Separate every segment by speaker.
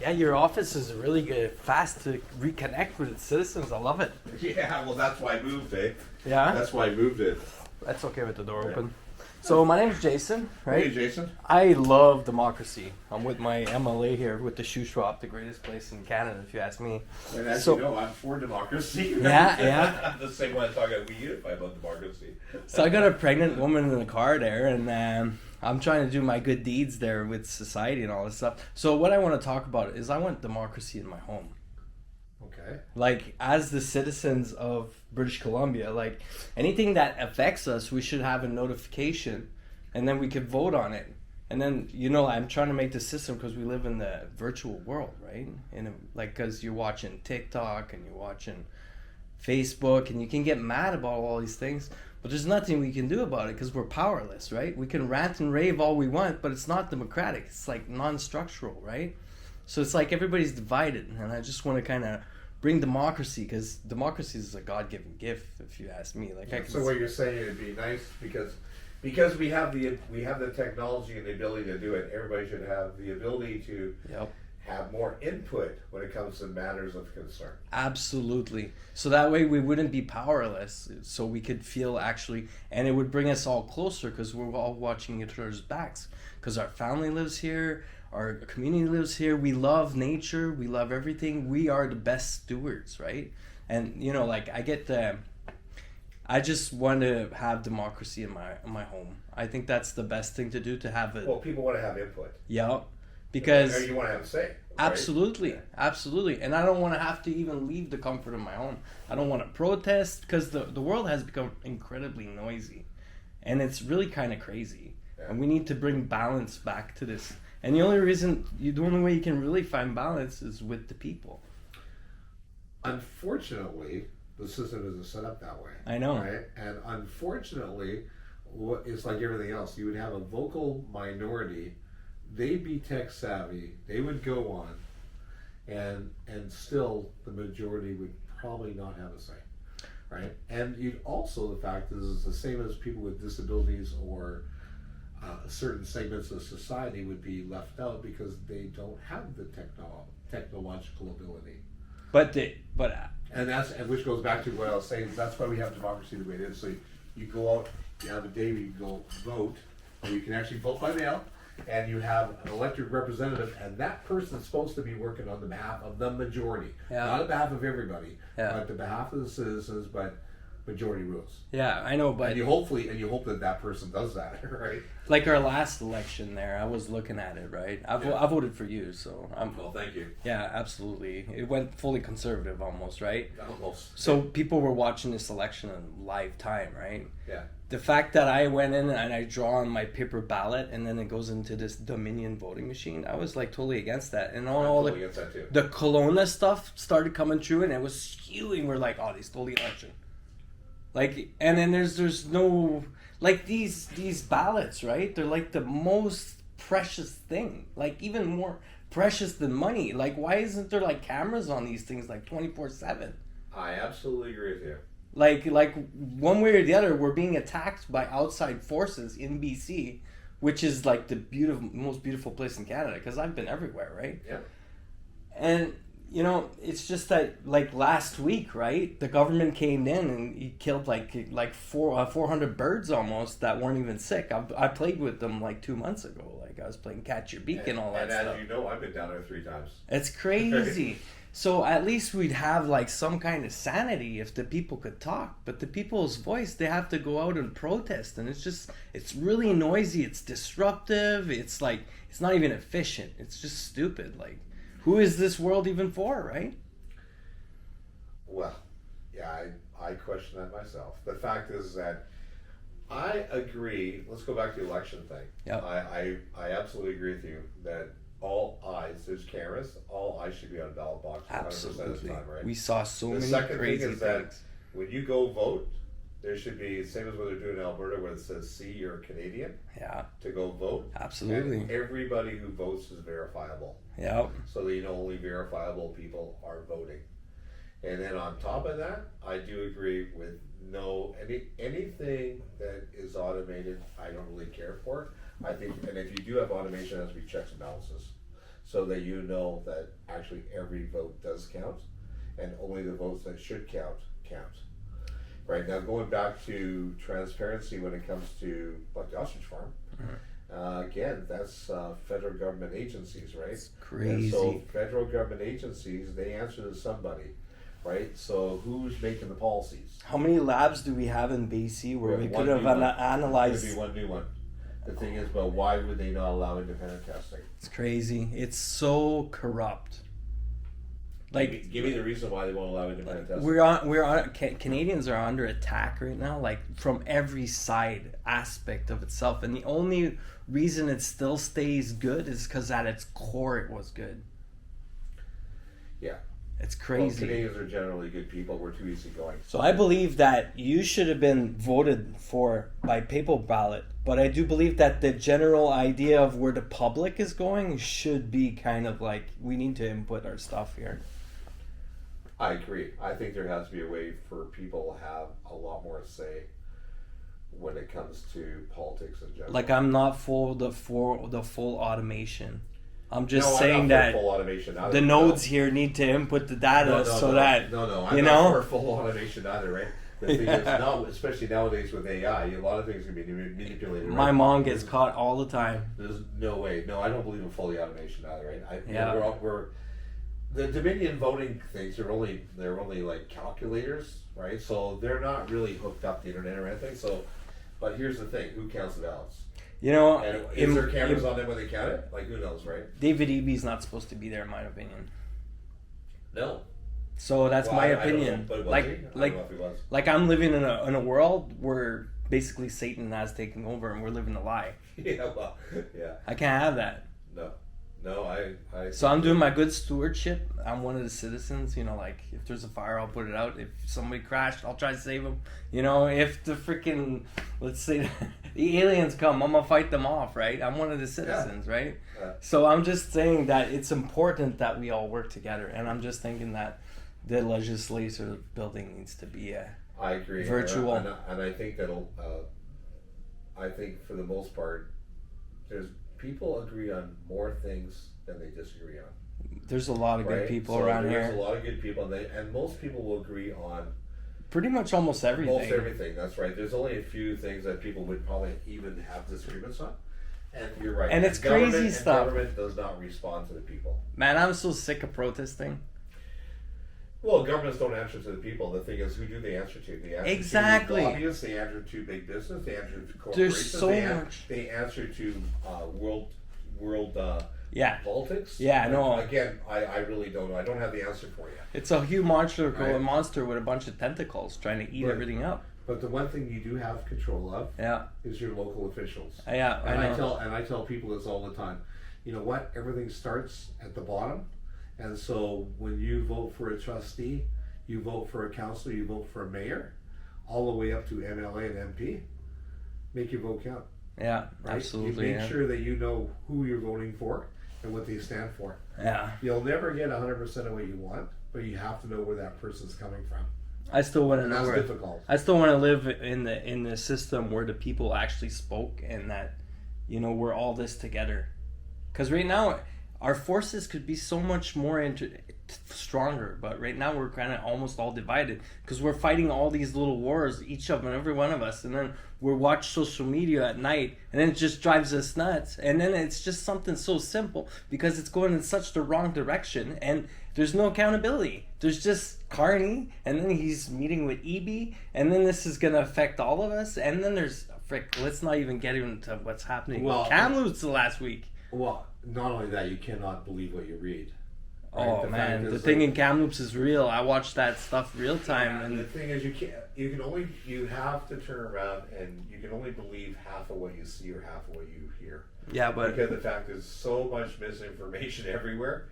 Speaker 1: Yeah, your office is really good, fast to reconnect with its citizens. I love it.
Speaker 2: Yeah, well, that's why I moved, eh?
Speaker 1: Yeah?
Speaker 2: That's why I moved it.
Speaker 1: That's okay with the door open. So my name is Jason, right?
Speaker 2: Hey, Jason.
Speaker 1: I love democracy. I'm with my MLA here with the shoe shop, the greatest place in Canada, if you ask me.
Speaker 2: And as
Speaker 1: So-
Speaker 2: you know, I'm for democracy.
Speaker 1: Yeah.
Speaker 2: The same way I talk about we unify about democracy.
Speaker 1: So I got a pregnant woman in the car there, and I'm trying to do my good deeds there with society and all this stuff. So what I want to talk about is I want democracy in my home.
Speaker 2: Okay.
Speaker 1: Like, as the citizens of British Columbia, like, anything that affects us, we should have a notification, and then we could vote on it. And then, I'm trying to make the system, because we live in the virtual world, right? And because you're watching TikTok and you're watching Facebook, and you can get mad about all these things, but there's nothing we can do about it because we're powerless, right? We can rant and rave all we want, but it's not democratic. It's like non-structural, right? So it's like everybody's divided, and I just want to kind of bring democracy, because democracy is a God-given gift, if you ask me.
Speaker 2: So what you're saying, it'd be nice because we have the technology and the ability to do it. Everybody should have the ability to have more input when it comes to matters of concern.
Speaker 1: Absolutely. So that way we wouldn't be powerless. So we could feel actually, and it would bring us all closer because we're all watching each other's backs. Because our family lives here, our community lives here. We love nature. We love everything. We are the best stewards, right? And I just want to have democracy in my home. I think that's the best thing to do, to have it.
Speaker 2: Well, people want to have input.
Speaker 1: Yeah. Because
Speaker 2: or you want to have a say. Right?
Speaker 1: Absolutely. And I don't want to have to even leave the comfort of my home. I don't want to protest, because the world has become incredibly noisy, and it's really kind of crazy. Yeah. And we need to bring balance back to this. And the only way you can really find balance is with the people.
Speaker 2: Unfortunately, the system isn't set up that way.
Speaker 1: I know.
Speaker 2: Right? And unfortunately, it's like everything else. You would have a vocal minority. They'd be tech savvy. They would go on, and still the majority would probably not have a say, right? And you'd also, the fact is it's the same as people with disabilities or certain segments of society would be left out because they don't have the technological ability. And which goes back to what I was saying. That's why we have democracy the way it is. So you go out, you have a day where you go vote, or you can actually vote by mail. And you have an elected representative, and that person's supposed to be working on the behalf of the majority, not on behalf of everybody, but the behalf of the citizens. But majority rules.
Speaker 1: Yeah, I know, but
Speaker 2: and you hope that person does that, right?
Speaker 1: Like our last election there, I was looking at it, right? I voted for you, so
Speaker 2: Well, thank you.
Speaker 1: Yeah, absolutely. It went fully conservative, almost, right?
Speaker 2: Almost.
Speaker 1: So people were watching this election in live time, right?
Speaker 2: Yeah.
Speaker 1: The fact that I went in and I draw on my paper ballot and then it goes into this Dominion voting machine, I was like totally against that. And
Speaker 2: against that too.
Speaker 1: The Kelowna stuff started coming through, and it was skewing. We're like, oh, they stole the election. Like, and then there's no, like, these ballots, right? They're like the most precious thing, like even more precious than money. Like, why isn't there like cameras on these things like 24/7?
Speaker 2: I absolutely agree with you.
Speaker 1: Like one way or the other, we're being attacked by outside forces in BC, which is like the most beautiful place in Canada, because I've been everywhere, right?
Speaker 2: Yeah.
Speaker 1: And it's just that, like, last week, right, the government came in and he killed like 400 birds almost that weren't even sick. I played with them like 2 months ago. Like, I was playing Catch Your Beak and all that stuff.
Speaker 2: And as you know, I've been down there 3 times.
Speaker 1: It's crazy. So at least we'd have like some kind of sanity if the people could talk. But the people's voice, they have to go out and protest, and it's really noisy. It's disruptive. It's like, it's not even efficient. It's just stupid. Like, who is this world even for, right?
Speaker 2: Well, yeah, I question that myself. The fact is that I agree. Let's go back to the election thing.
Speaker 1: Yep.
Speaker 2: I absolutely agree with you that all eyes, there's cameras, all eyes should be on a ballot box 100% of the time, right?
Speaker 1: We saw so many crazy things.
Speaker 2: The second thing is that when you go vote, there should be, same as what they're doing in Alberta, where it says, see, you're a Canadian, to go vote.
Speaker 1: Absolutely.
Speaker 2: And everybody who votes is verifiable.
Speaker 1: Yep.
Speaker 2: So that only verifiable people are voting. And then on top of that, I do agree with anything that is automated, I don't really care for. I think, and if you do have automation, it has to be checks and balances. so that you know that actually every vote does count, and only the votes that should count. Right now, going back to transparency when it comes to like the ostrich farm, again, that's federal government agencies, right?
Speaker 1: It's crazy.
Speaker 2: And so federal government agencies, they answer to somebody, right? So who's making the policies?
Speaker 1: How many labs do we have in BC where we could have
Speaker 2: There'd
Speaker 1: analyzed?
Speaker 2: be one new one. The thing is, but why would they not allow independent testing?
Speaker 1: It's crazy. It's so corrupt. Like,
Speaker 2: give me the reason why they won't allow independent testing.
Speaker 1: Canadians are under attack right now, like from every side aspect of itself, and the only reason it still stays good is because at its core it was good.
Speaker 2: Yeah.
Speaker 1: It's crazy.
Speaker 2: Well, Canadians are generally good people. We're too easygoing.
Speaker 1: So I believe that you should have been voted for by paper ballot, but I do believe that the general idea of where the public is going should be kind of like, we need to input our stuff here.
Speaker 2: I agree. I think there has to be a way for people to have a lot more say when it comes to politics in general.
Speaker 1: Like, I'm not for the full automation. I'm just
Speaker 2: I'm
Speaker 1: saying
Speaker 2: not for
Speaker 1: that
Speaker 2: full automation either.
Speaker 1: the nodes here need to input the data
Speaker 2: I'm not for full automation either, right? The thing is, now, especially nowadays with AI, a lot of things can be manipulated.
Speaker 1: My
Speaker 2: right?
Speaker 1: mom gets caught all the time.
Speaker 2: There's no way. No, I don't believe in fully automation either, right?
Speaker 1: Yeah.
Speaker 2: We're the Dominion voting things are only like calculators, right? So they're not really hooked up to the internet or anything. So, but here's the thing: who counts the ballots?
Speaker 1: You know,
Speaker 2: And is there cameras on them when they count it? Like, who knows, right?
Speaker 1: David Eby's not supposed to be there, in my opinion.
Speaker 2: No.
Speaker 1: So that's my opinion.
Speaker 2: I don't know,
Speaker 1: like,
Speaker 2: I don't know if he was.
Speaker 1: like I'm living in a world where basically Satan has taken over, and we're living a lie.
Speaker 2: Yeah, well, yeah.
Speaker 1: I can't have that.
Speaker 2: No, I.
Speaker 1: So I'm doing my good stewardship. I'm one of the citizens. You know, like, if there's a fire, I'll put it out. If somebody crashed, I'll try to save them. You know, if the freaking, let's say, the aliens come, I'm gonna fight them off, right? I'm one of the citizens, right?
Speaker 2: Yeah.
Speaker 1: So I'm just saying that it's important that we all work together, and I'm just thinking that the legislature building needs to be
Speaker 2: I agree.
Speaker 1: virtual.
Speaker 2: And I think that'll. I think for the most part, people agree on more things than they disagree on.
Speaker 1: There's a lot of good people around here.
Speaker 2: There's a lot of good people, and most people will agree on
Speaker 1: pretty much almost everything.
Speaker 2: Most everything, that's right. There's only a few things that people would probably even have disagreements on. And you're right.
Speaker 1: And it's crazy stuff.
Speaker 2: Government does not respond to the people.
Speaker 1: Man, I'm so sick of protesting.
Speaker 2: Well, governments don't answer to the people. The thing is, who do they answer to? They answer
Speaker 1: exactly.
Speaker 2: to lobbyists, they answer to big business, they answer to corporations.
Speaker 1: There's so much.
Speaker 2: They answer to world politics.
Speaker 1: Yeah, no.
Speaker 2: Again, I really don't know. I don't have the answer for you.
Speaker 1: It's a huge monster with a bunch of tentacles trying to eat everything up.
Speaker 2: But the one thing you do have control of is your local officials.
Speaker 1: Yeah,
Speaker 2: I tell people this all the time. You know what? Everything starts at the bottom. And so when you vote for a trustee, you vote for a councillor, you vote for a mayor, all the way up to MLA and MP, make your vote count.
Speaker 1: Yeah,
Speaker 2: right?
Speaker 1: absolutely.
Speaker 2: You make sure that you know who you're voting for and what they stand for.
Speaker 1: Yeah.
Speaker 2: You'll never get 100% of what you want, but you have to know where that person's coming from.
Speaker 1: I still want to know
Speaker 2: that's difficult.
Speaker 1: I still want to live in the system where the people actually spoke, and that, you know, we're all this together. Because right now, our forces could be so much more stronger, but right now we're kind of almost all divided because we're fighting all these little wars, each of them, every one of us, and then we watch social media at night, and then it just drives us nuts. And then it's just something so simple because it's going in such the wrong direction, and there's no accountability. There's just Carney, and then he's meeting with Eby, and then this is going to affect all of us, and then there's let's not even get into what's happening with Kamloops the last week.
Speaker 2: Well, not only that, you cannot believe what you read. Right?
Speaker 1: Oh man, the thing in Kamloops is real. I watched that stuff real time, and
Speaker 2: the thing is, you have to turn around and you can only believe half of what you see or half of what you hear.
Speaker 1: Yeah, but
Speaker 2: because the fact is, so much misinformation everywhere.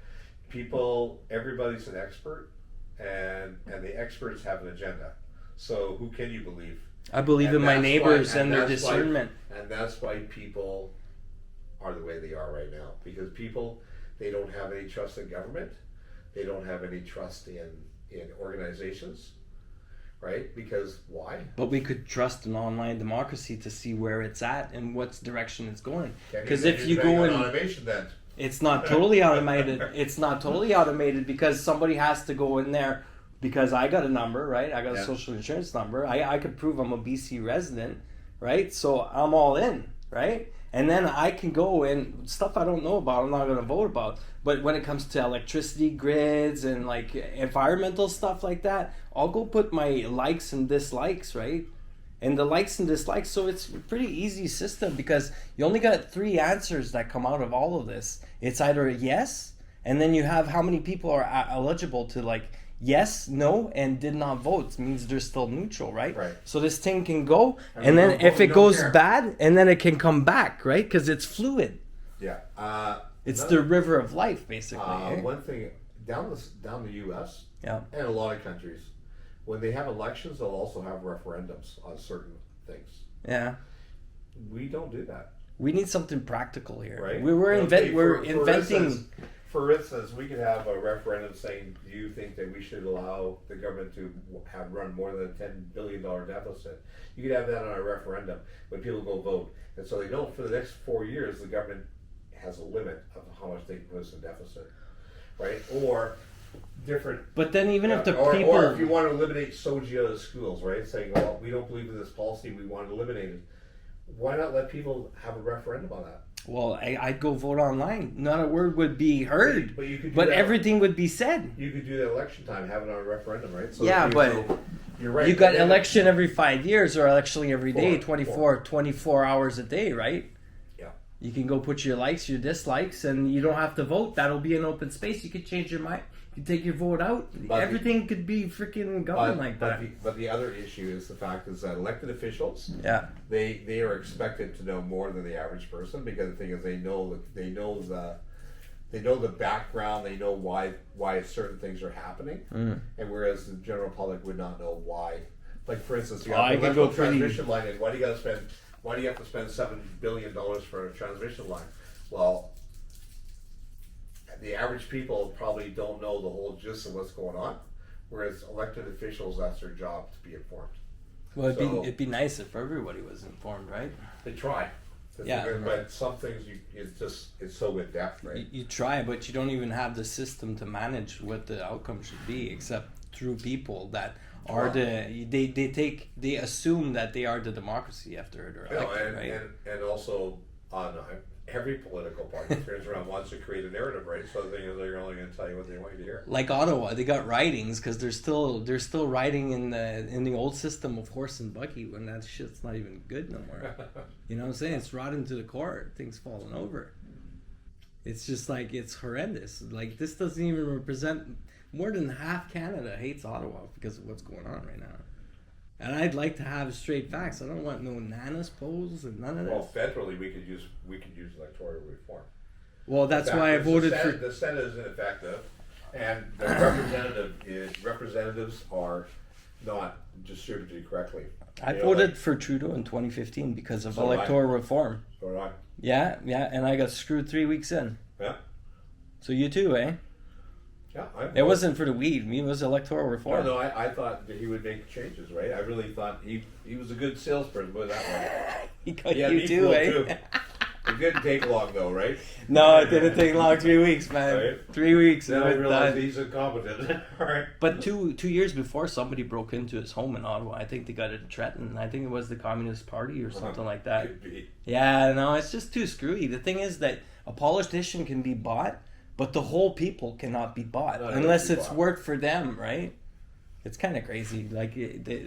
Speaker 2: Everybody's an expert, and the experts have an agenda. So who can you believe?
Speaker 1: I believe in my neighbors and their discernment.
Speaker 2: And that's why people are the way they are right now, because people, they don't have any trust in government, they don't have any trust in organizations, right? Because why?
Speaker 1: But we could trust an online democracy to see where it's at and what direction it's going. Because if you go in
Speaker 2: automation, then
Speaker 1: It's not totally automated. It's not totally automated because somebody has to go in there because I got a number, right? I got a social insurance number. I could prove I'm a BC resident, right? So I'm all in, right? And then I can go and stuff I don't know about, I'm not going to vote about. But when it comes to electricity grids and like environmental stuff like that, I'll go put my likes and dislikes, right? And the likes and dislikes, so it's a pretty easy system because you only got 3 answers that come out of all of this. It's either a yes, and then you have how many people are eligible to like yes, no, and did not vote. It means they're still neutral, right?
Speaker 2: Right.
Speaker 1: So this thing can go, and then if it goes bad, and then it can come back, right? Because it's fluid.
Speaker 2: Yeah.
Speaker 1: It's the river of life, basically.
Speaker 2: One thing, down the U.S.
Speaker 1: Yeah.
Speaker 2: and a lot of countries, when they have elections, they'll also have referendums on certain things.
Speaker 1: Yeah.
Speaker 2: We don't do that.
Speaker 1: We need something practical here.
Speaker 2: Right.
Speaker 1: We're inventing.
Speaker 2: For instance, we could have a referendum saying, do you think that we should allow the government to have run more than a $10 billion deficit? You could have that on a referendum when people go vote. And so they know for the next 4 years, the government has a limit of how much they can put us in deficit. Right? Or different.
Speaker 1: But then even if the
Speaker 2: or
Speaker 1: people.
Speaker 2: if you want to eliminate soji out of schools, right? Saying, well, we don't believe in this policy, we want to eliminate it. Why not let people have a referendum on that?
Speaker 1: Well, I'd go vote online. Not a word would be heard,
Speaker 2: but you could do
Speaker 1: but
Speaker 2: that.
Speaker 1: Everything would be said.
Speaker 2: You could do that election time, have it on a referendum, right? So
Speaker 1: yeah, but
Speaker 2: you're right.
Speaker 1: You got election every 5 years or election every day, 24 hours a day, right?
Speaker 2: Yeah.
Speaker 1: You can go put your likes, your dislikes, and you don't have to vote. That'll be an open space. You could change your mind. You take your vote out. Everything could be freaking governed like that.
Speaker 2: But the other issue is the fact is that elected officials,
Speaker 1: yeah,
Speaker 2: they are expected to know more than the average person because the thing is they know the background, they know why certain things are happening, and whereas the general public would not know why. Like for instance, you have a transmission line, and why do you have to spend $7 billion for a transmission line? Well, the average people probably don't know the whole gist of what's going on, whereas elected officials, that's their job to be informed.
Speaker 1: Well, it'd be nice if everybody was informed, right?
Speaker 2: They try.
Speaker 1: Yeah.
Speaker 2: But some things, it's so in depth, right?
Speaker 1: You try, but you don't even have the system to manage what the outcome should be, except through people that are they assume that they are the democracy after they're elected, right?
Speaker 2: And also on every political party turns around wants to create a narrative, right? So the thing is, they're only going to tell you what they want you to hear.
Speaker 1: Like Ottawa, they got ridings because they're still riding in the old system of horse and buggy when that shit's not even good no more. You know what I'm saying? It's rotten to the core. Things falling over. It's just like it's horrendous. Like this doesn't even represent more than half Canada hates Ottawa because of what's going on right now. And I'd like to have straight facts. I don't want no nanas polls and none of that.
Speaker 2: Well, federally, we could use electoral reform.
Speaker 1: Well, that's why I voted for.
Speaker 2: The Senate is ineffective, and the representatives are not distributed correctly.
Speaker 1: I voted for Trudeau in 2015 because of electoral reform.
Speaker 2: So did I.
Speaker 1: Yeah, and I got screwed 3 weeks in.
Speaker 2: Yeah.
Speaker 1: So you too, eh?
Speaker 2: Yeah,
Speaker 1: it wasn't for the weed. It was electoral reform.
Speaker 2: No, I thought that he would make changes, right? I really thought he was a good salesperson, put it that way.
Speaker 1: He got you too, eh?
Speaker 2: Too. It didn't take long, though, right?
Speaker 1: No, it didn't take long. 3 weeks, man.
Speaker 2: Right?
Speaker 1: 3 weeks.
Speaker 2: Then I realized he's incompetent. Right.
Speaker 1: But two years before, somebody broke into his home in Ottawa. I think they got it in Trenton. I think it was the Communist Party or something like that.
Speaker 2: Could be.
Speaker 1: Yeah, no, it's just too screwy. The thing is that a politician can be bought, but the whole people cannot be bought unless it's worked for them, right? It's kind of crazy. Like,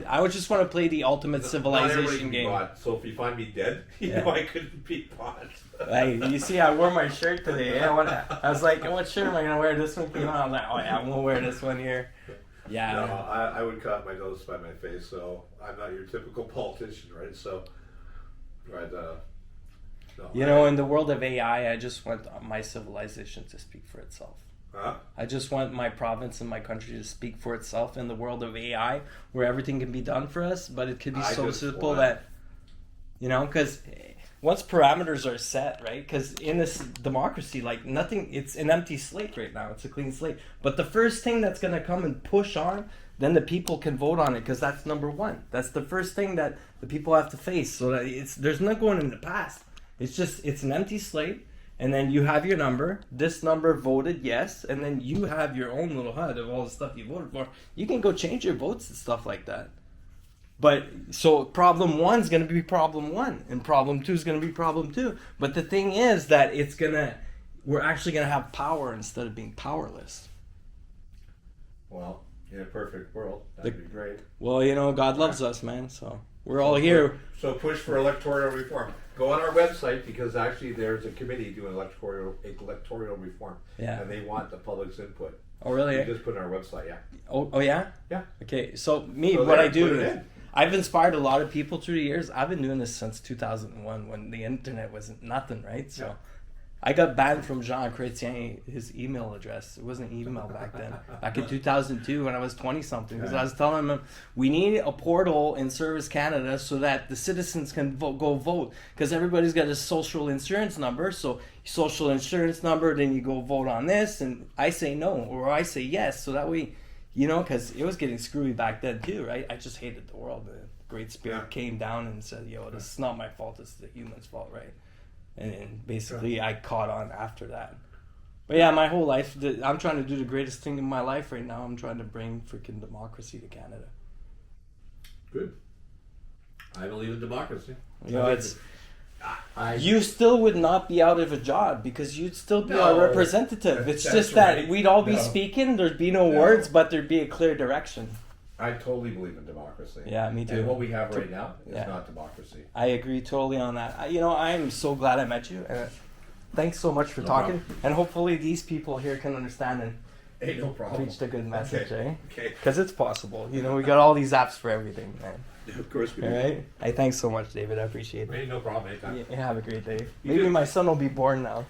Speaker 1: I would just want to play the ultimate civilization game.
Speaker 2: Bought, so if you find me dead, you know I couldn't be bought.
Speaker 1: Hey, you see, I wore my shirt today. I was like, what shirt am I going to wear? This one came out. I was like, oh yeah, I'm going to wear this one here. Yeah.
Speaker 2: No, I would cut my nose by my face, so I'm not your typical politician, right? So, right, no,
Speaker 1: you know, in the world of AI, I just want my civilization to speak for itself.
Speaker 2: Huh?
Speaker 1: I just want my province and my country to speak for itself in the world of AI, where everything can be done for us, but it could be so simple that, you know, because once parameters are set, right? Because in this democracy, like nothing, it's an empty slate right now. It's a clean slate. But the first thing that's going to come and push on, then the people can vote on it because that's number one. That's the first thing that the people have to face. So that there's not going in the past. It's an empty slate. and then you have your number. This number voted yes, and then you have your own little HUD of all the stuff you voted for. You can go change your votes and stuff like that. But so problem 1 is going to be problem 1, and problem 2 is going to be problem 2. But the thing is that we're actually going to have power instead of being powerless.
Speaker 2: Well, in a perfect world, that'd be great.
Speaker 1: Well, you know, God loves us, man. So we're all here.
Speaker 2: So push for electoral reform. Go on our website, because actually there's a committee doing electoral reform.
Speaker 1: Yeah.
Speaker 2: And they want the public's input.
Speaker 1: Oh, really?
Speaker 2: You just put it on our website, yeah.
Speaker 1: Oh, yeah?
Speaker 2: Yeah.
Speaker 1: Okay, so me,
Speaker 2: So
Speaker 1: what
Speaker 2: there,
Speaker 1: I do
Speaker 2: put it
Speaker 1: is,
Speaker 2: in.
Speaker 1: I've inspired a lot of people through the years. I've been doing this since 2001 when the internet was nothing, right? So
Speaker 2: Yeah.
Speaker 1: I got banned from Jean Chrétien, his email address. It wasn't email back then. Back in 2002 when I was 20-something. Because I was telling him, we need a portal in Service Canada so that the citizens can go vote. Because everybody's got a social insurance number. So social insurance number, then you go vote on this. And I say no, or I say yes. So that way, you know, because it was getting screwy back then too, right? I just hated the world. The Great Spirit came down and said, yo, this is not my fault. This is the human's fault, right? And basically, I caught on after that. But yeah, my whole life, I'm trying to do the greatest thing in my life right now. I'm trying to bring freaking democracy to Canada.
Speaker 2: Good. I believe in democracy.
Speaker 1: You know, you still would not be out of a job because you'd still be our representative. It's
Speaker 2: That's
Speaker 1: just that
Speaker 2: right.
Speaker 1: we'd all be
Speaker 2: No.
Speaker 1: speaking, there'd be no words, but there'd be a clear direction.
Speaker 2: I totally believe in democracy.
Speaker 1: Yeah, me too.
Speaker 2: And what we have right now is
Speaker 1: Yeah.
Speaker 2: not democracy.
Speaker 1: I agree totally on that. You know, I'm so glad I met you. Thanks so much for
Speaker 2: No
Speaker 1: talking.
Speaker 2: problem.
Speaker 1: And hopefully these people here can understand and
Speaker 2: Hey, no problem.
Speaker 1: reach the good message,
Speaker 2: Okay.
Speaker 1: eh?
Speaker 2: Okay.
Speaker 1: Because it's possible. You know, we got all these apps for everything, man.
Speaker 2: Of course we do.
Speaker 1: All right? Hey, thanks so much, David. I appreciate it.
Speaker 2: Hey, no problem. Anytime.
Speaker 1: You have a great day.
Speaker 2: You
Speaker 1: Maybe
Speaker 2: too.
Speaker 1: my son will be born now.